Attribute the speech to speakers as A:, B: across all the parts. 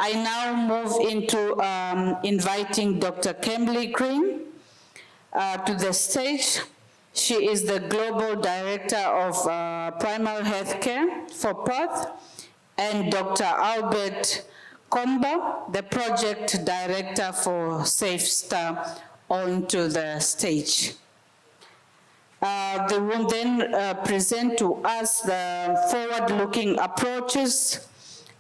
A: I now move into inviting Dr. Kimberly Green to the stage. She is the Global Director of Primary Healthcare for Perth, and Dr. Albert Komba, the Project Director for SAFEStart, onto the stage. They will then present to us the forward-looking approaches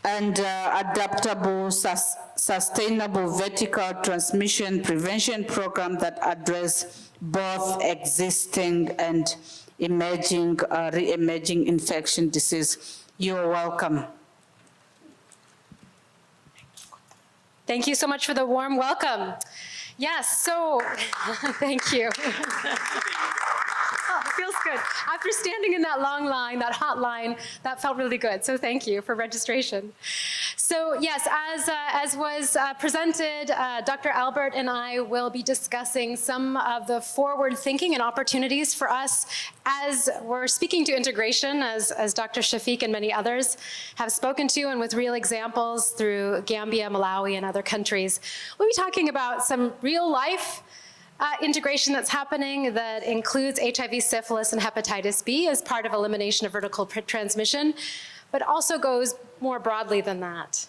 A: and adaptable, sustainable vertical transmission prevention program that address both existing and emerging, re-emerging infection disease. You're welcome.
B: Thank you so much for the warm welcome. Yes, so, thank you. Oh, it feels good. After standing in that long line, that hot line, that felt really good. So thank you for registration. So yes, as was presented, Dr. Albert and I will be discussing some of the forward thinking and opportunities for us as we're speaking to integration, as Dr. Shafiq and many others have spoken to, and with real examples through Gambia, Malawi, and other countries. We'll be talking about some real life integration that's happening that includes HIV, syphilis, and hepatitis B as part of elimination of vertical transmission, but also goes more broadly than that.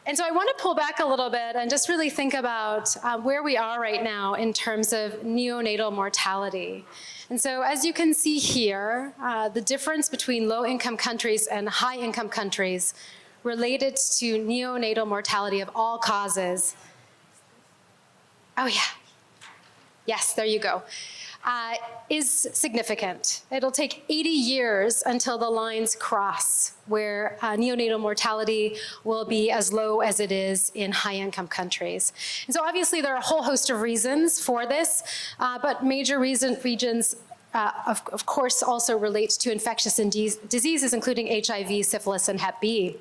B: And so I want to pull back a little bit and just really think about where we are right now in terms of neonatal mortality. And so as you can see here, the difference between low-income countries and high-income countries related to neonatal mortality of all causes. Oh yeah. Yes, there you go, is significant. It'll take 80 years until the lines cross where neonatal mortality will be as low as it is in high-income countries. And so obviously there are a whole host of reasons for this, but major regions of course also relates to infectious diseases, including HIV, syphilis, and Hep B.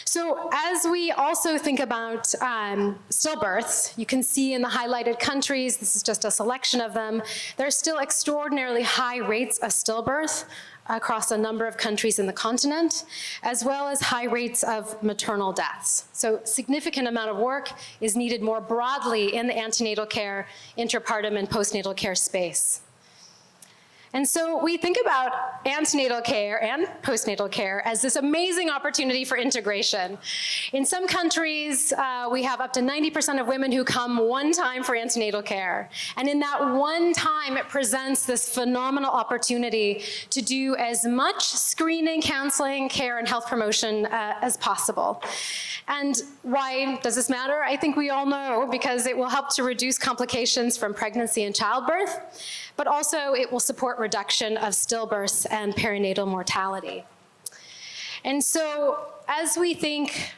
B: So as we also think about stillbirths, you can see in the highlighted countries, this is just a selection of them, there are still extraordinarily high rates of stillbirth across a number of countries in the continent, as well as high rates of maternal deaths. So significant amount of work is needed more broadly in the antenatal care, interpartum, and postnatal care space. And so we think about antenatal care and postnatal care as this amazing opportunity for integration. In some countries, we have up to 90% of women who come one time for antenatal care. And in that one time, it presents this phenomenal opportunity to do as much screening, counseling, care, and health promotion as possible. And why does this matter? I think we all know, because it will help to reduce complications from pregnancy and childbirth, but also it will support reduction of stillbirths and perinatal mortality. And so as we think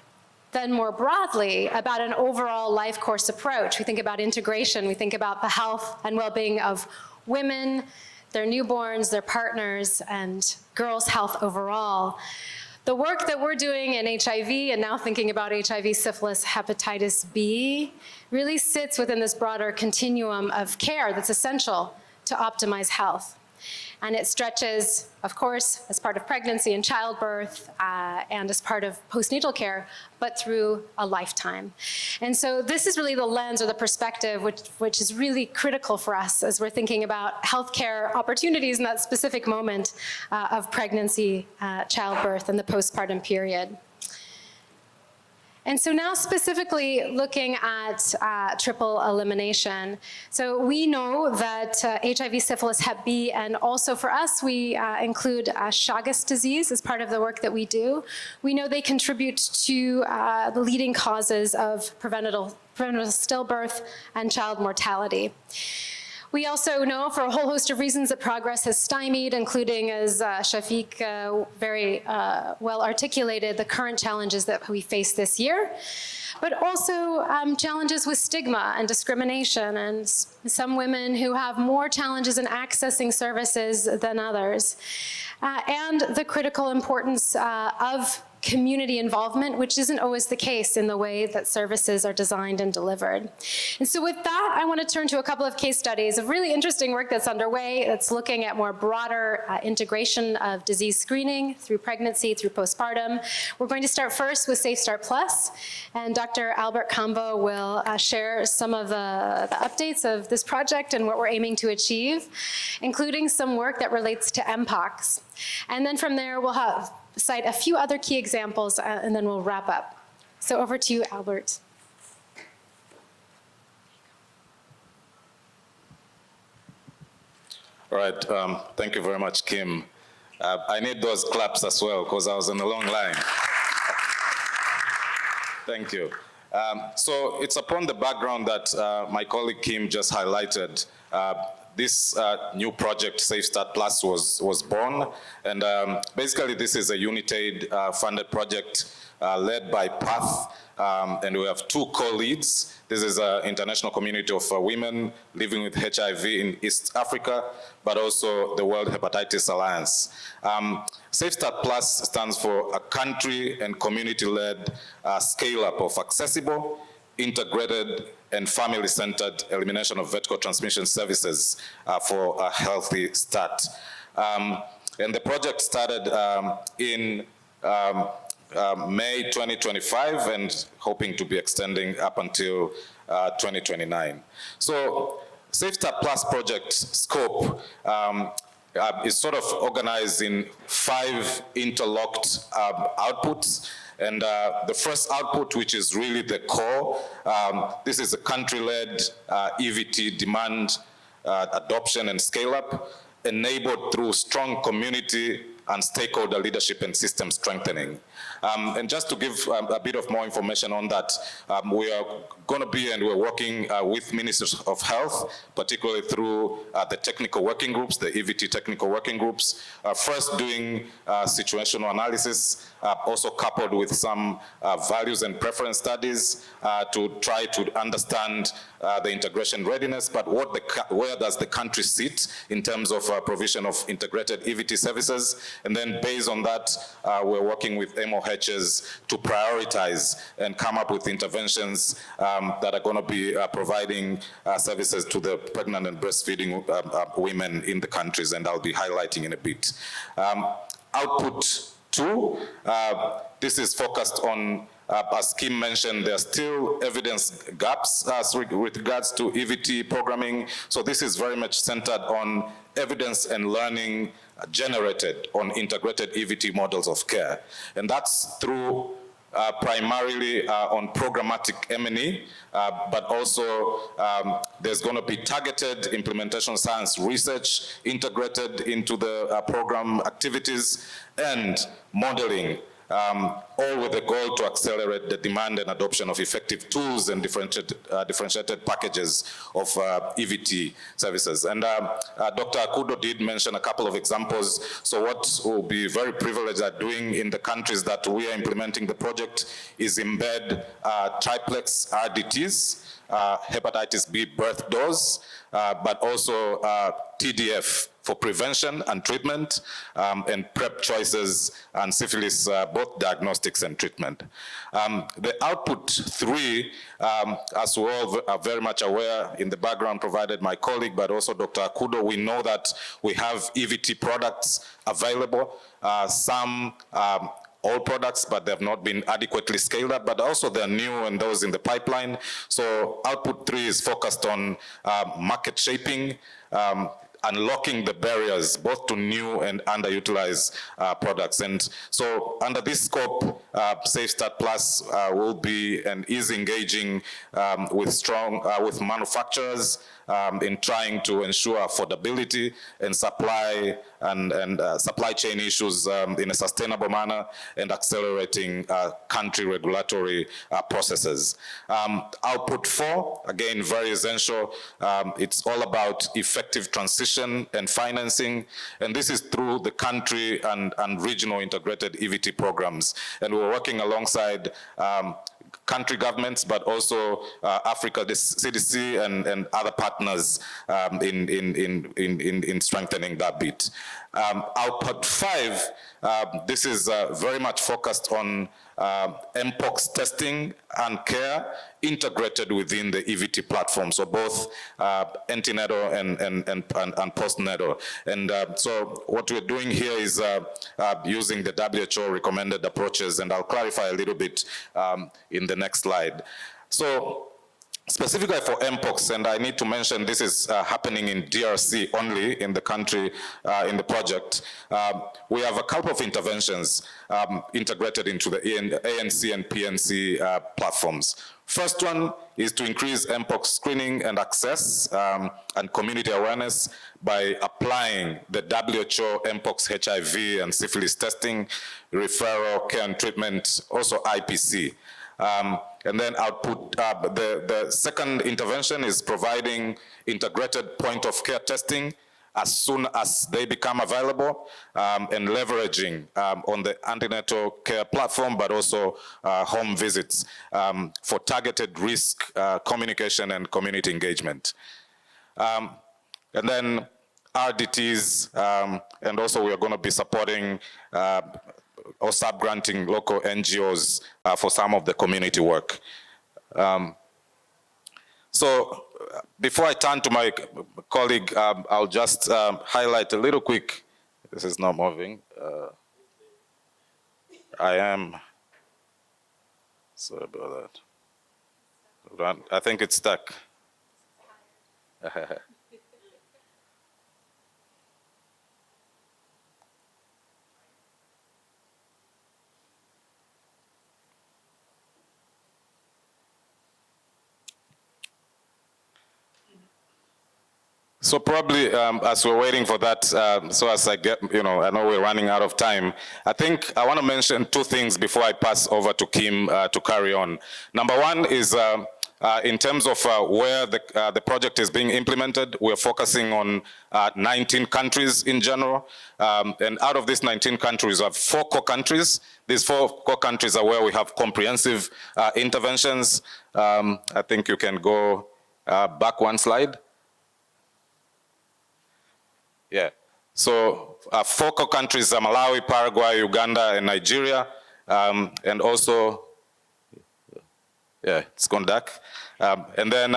B: then more broadly about an overall life course approach, we think about integration, we think about the health and well-being of women, their newborns, their partners, and girls' health overall. The work that we're doing in HIV, and now thinking about HIV, syphilis, hepatitis B, really sits within this broader continuum of care that's essential to optimize health. And it stretches, of course, as part of pregnancy and childbirth, and as part of postnatal care, but through a lifetime. And so this is really the lens or the perspective which is really critical for us as we're thinking about healthcare opportunities in that specific moment of pregnancy, childbirth, and the postpartum period. And so now specifically looking at triple elimination. So we know that HIV, syphilis, Hep B, and also for us, we include Chagas disease as part of the work that we do. We know they contribute to the leading causes of preventable stillbirth and child mortality. We also know for a whole host of reasons that progress has stymied, including, as Shafiq very well articulated, the current challenges that we face this year, but also challenges with stigma and discrimination, and some women who have more challenges in accessing services than others, and the critical importance of community involvement, which isn't always the case in the way that services are designed and delivered. And so with that, I want to turn to a couple of case studies of really interesting work that's underway that's looking at more broader integration of disease screening through pregnancy, through postpartum. We're going to start first with SAFEStart Plus, and Dr. Albert Komba will share some of the updates of this project and what we're aiming to achieve, including some work that relates to MPOX. And then from there, we'll cite a few other key examples, and then we'll wrap up. So over to you, Albert.
C: All right, thank you very much, Kim. I need those claps as well, because I was in a long line. Thank you. So it's upon the background that my colleague Kim just highlighted. This new project, SAFEStart Plus, was born. And basically, this is a UNITAID funded project led by PATH. And we have two co-leads. This is an international community of women living with HIV in East Africa, but also the World Hepatitis Alliance. SAFEStart Plus stands for a country and community-led scale-up of accessible, integrated, and family-centered elimination of vertical transmission services for a healthy start. And the project started in May 2025 and hoping to be extending up until 2029. So SAFEStart Plus project scope is sort of organized in 5 interlocked outputs. And the first output, which is really the core, this is a country-led EVT demand adoption and scale-up, enabled through strong community and stakeholder leadership and system strengthening. And just to give a bit of more information on that, we are going to be, and we're working with Ministers of Health, particularly through the technical working groups, the EVT technical working groups, first doing situational analysis, also coupled with some values and preference studies to try to understand the integration readiness, but where does the country sit in terms of provision of integrated EVT services. And then based on that, we're working with MOHs to prioritize and come up with interventions that are going to be providing services to the pregnant and breastfeeding women in the countries, and I'll be highlighting in a bit. Output 2, this is focused on, as Kim mentioned, there are still evidence gaps with regards to EVT programming. So this is very much centered on evidence and learning generated on integrated EVT models of care. And that's through primarily on programmatic M&E, but also there's going to be targeted implementation science research integrated into the program activities and modeling, all with the goal to accelerate the demand and adoption of effective tools and differentiated packages of EVT services. And Dr. Akudo did mention a couple of examples. So what we'll be very privileged at doing in the countries that we are implementing the project is embed triplex RDTs, hepatitis B birth dose, but also TDF for prevention and treatment, and PrEP choices and syphilis, both diagnostics and treatment. The output 3, as we all are very much aware in the background provided my colleague, but also Dr. Akudo, we know that we have EVT products available, some old products, but they have not been adequately scaled up, but also they're new and those in the pipeline. So output 3 is focused on market shaping, unlocking the barriers both to new and underutilized products. And so under this scope, SAFEStart Plus will be and is engaging with manufacturers in trying to ensure affordability and supply and supply chain issues in a sustainable manner, and accelerating country regulatory processes. Output 4, again, very essential. It's all about effective transition and financing, and this is through the country and regional integrated EVT programs. And we're working alongside country governments, but also Africa, the CDC, and other partners partners in strengthening that bit. Output 5, this is very much focused on mpox testing and care integrated within the EVT platform, so both antenatal and postnatal. And so what we're doing here is using the WHO recommended approaches, and I'll clarify a little bit in the next slide. So specifically for mpox, and I need to mention this is happening in DRC only in the country, in the project, we have a couple of interventions integrated into the ANC and PNC platforms. First one is to increase mpox screening and access and community awareness by applying the WHO mpox HIV and syphilis testing, referral, care and treatment, also IPC. And then output, the second intervention is providing integrated point of care testing as soon as they become available, and leveraging on the antenatal care platform, but also home visits for targeted risk communication and community engagement. And then RDTs, and also we are going to be supporting or sub-granting local NGOs for some of the community work. So before I turn to my colleague, I'll just highlight a little quick. This is not moving. Sorry about that. I think it's stuck. So probably as we're waiting for that, so as I get, I know we're running out of time. I think I want to mention two things before I pass over to Kim to carry on. Number one is in terms of where the project is being implemented, we're focusing on 19 countries in general. And out of these 19 countries, we have 4 core countries. These 4 core countries are where we have comprehensive interventions. I think you can go back one slide. Yeah, so 4 core countries are Malawi, Paraguay, Uganda, and Nigeria, and also, yeah, it's gone dark. And then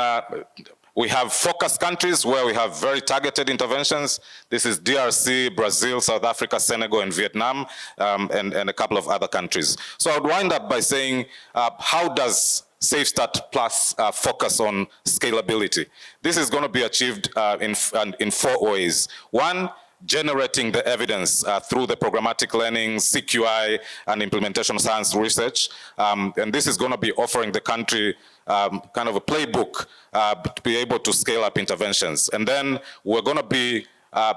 C: we have focus countries where we have very targeted interventions. This is DRC, Brazil, South Africa, Senegal, and Vietnam, and a couple of other countries. So I would wind up by saying, how does SAFEStart Plus focus on scalability? This is going to be achieved in 4 ways. One, generating the evidence through the programmatic learning, CQI, and implementation science research. And this is going to be offering the country kind of a playbook to be able to scale up interventions. And then we're going to be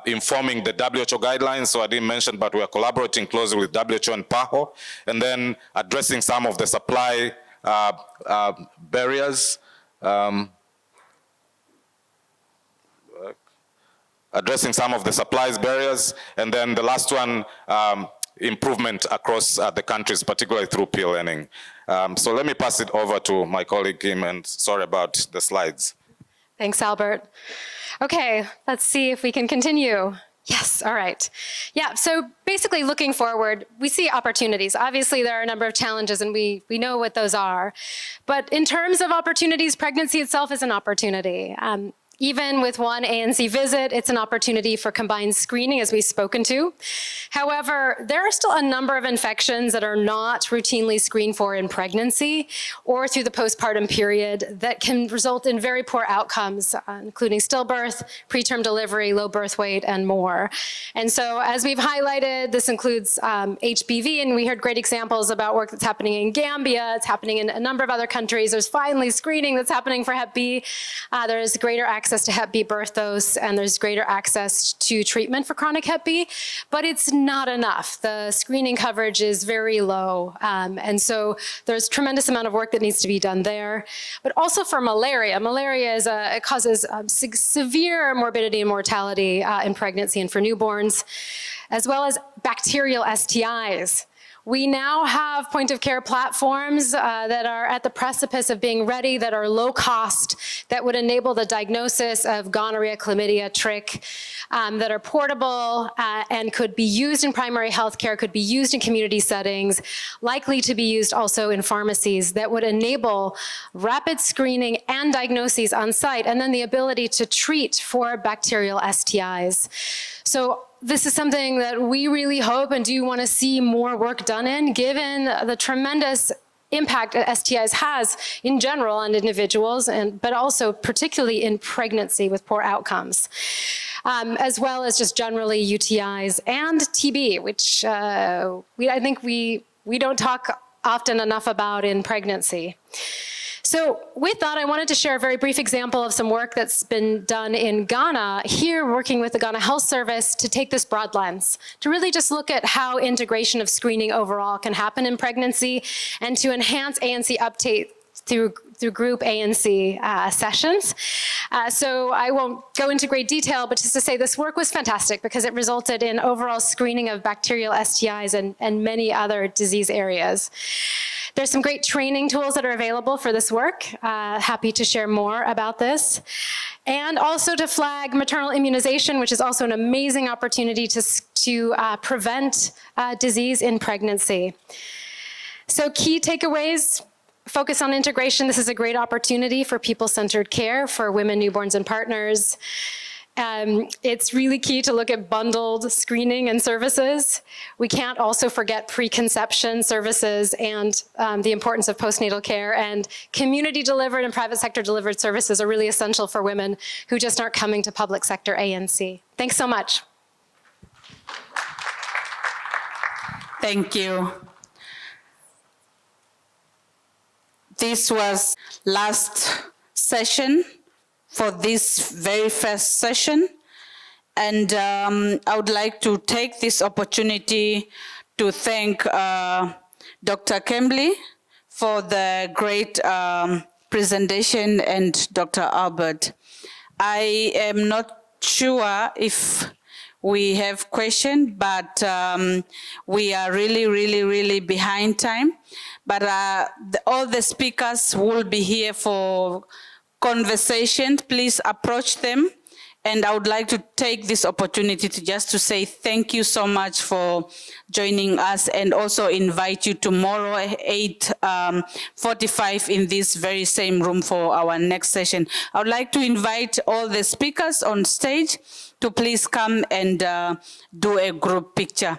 C: informing the WHO guidelines, so I didn't mention, but we are collaborating closely with WHO and PAHO, and then addressing some of the supply barriers, addressing some of the supplies barriers, and then the last one, improvement across the countries, particularly through peer learning. So let me pass it over to my colleague Kim, and sorry about the slides.
B: Thanks, Albert. Okay, let's see if we can continue. Yes, all right. Yeah, so basically looking forward, we see opportunities. Obviously, there are a number of challenges, and we know what those are. But in terms of opportunities, pregnancy itself is an opportunity. Even with one ANC visit, it's an opportunity for combined screening, as we've spoken to. However, there are still a number of infections that are not routinely screened for in pregnancy or through the postpartum period that can result in very poor outcomes, including stillbirth, preterm delivery, low birth weight, and more. And so, as we've highlighted, this includes HPV, and we heard great examples about work that's happening in Gambia. It's happening in a number of other countries. There's finally screening that's happening for Hep B. There's greater access to Hep B birth dose, and there's greater access to treatment for chronic Hep B, but it's not enough. The screening coverage is very low, and so there's a tremendous amount of work that needs to be done there. But also for malaria. Malaria is it causes severe morbidity and mortality in pregnancy and for newborns, as well as bacterial STIs. We now have point-of-care platforms that are at the precipice of being ready, that are low cost, that would enable the diagnosis of gonorrhea, chlamydia, trich, that are portable and could be used in primary health care, could be used in community settings, likely to be used also in pharmacies, that would enable rapid screening and diagnoses on site, and then the ability to treat for bacterial STIs. So this is something that we really hope and do want to see more work done in, given the tremendous impact that STIs has in general on individuals, but also particularly in pregnancy with poor outcomes, as well as just generally UTIs and TB, which I think we don't talk often enough about in pregnancy. So with that, I wanted to share a very brief example of some work that's been done in Ghana, here working with the Ghana Health Service to take this broad lens, to really just look at how integration of screening overall can happen in pregnancy and to enhance ANC uptake through group ANC sessions. So I won't go into great detail, but just to say this work was fantastic because it resulted in overall screening of bacterial STIs and many other disease areas. There's some great training tools that are available for this work. Happy to share more about this. And also to flag maternal immunization, which is also an amazing opportunity to prevent disease in pregnancy. So key takeaways: focus on integration. This is a great opportunity for people-centered care for women, newborns, and partners. It's really key to look at bundled screening and services. We can't also forget preconception services and the importance of postnatal care, and community-delivered and private sector-delivered services are really essential for women who just aren't coming to public sector ANC. Thanks so much.
A: Thank you. This was last session for this very first session. And I would like to take this opportunity to thank Dr. Kimberly for the great presentation and Dr. Albert. I am not sure if we have questions, but we are really behind time. But all the speakers will be here for conversation. Please approach them. And I would like to take this opportunity to say thank you so much for joining us, and also invite you tomorrow at 8:45 in this very same room for our next session. I would like to invite all the speakers on stage to please come and do a group picture.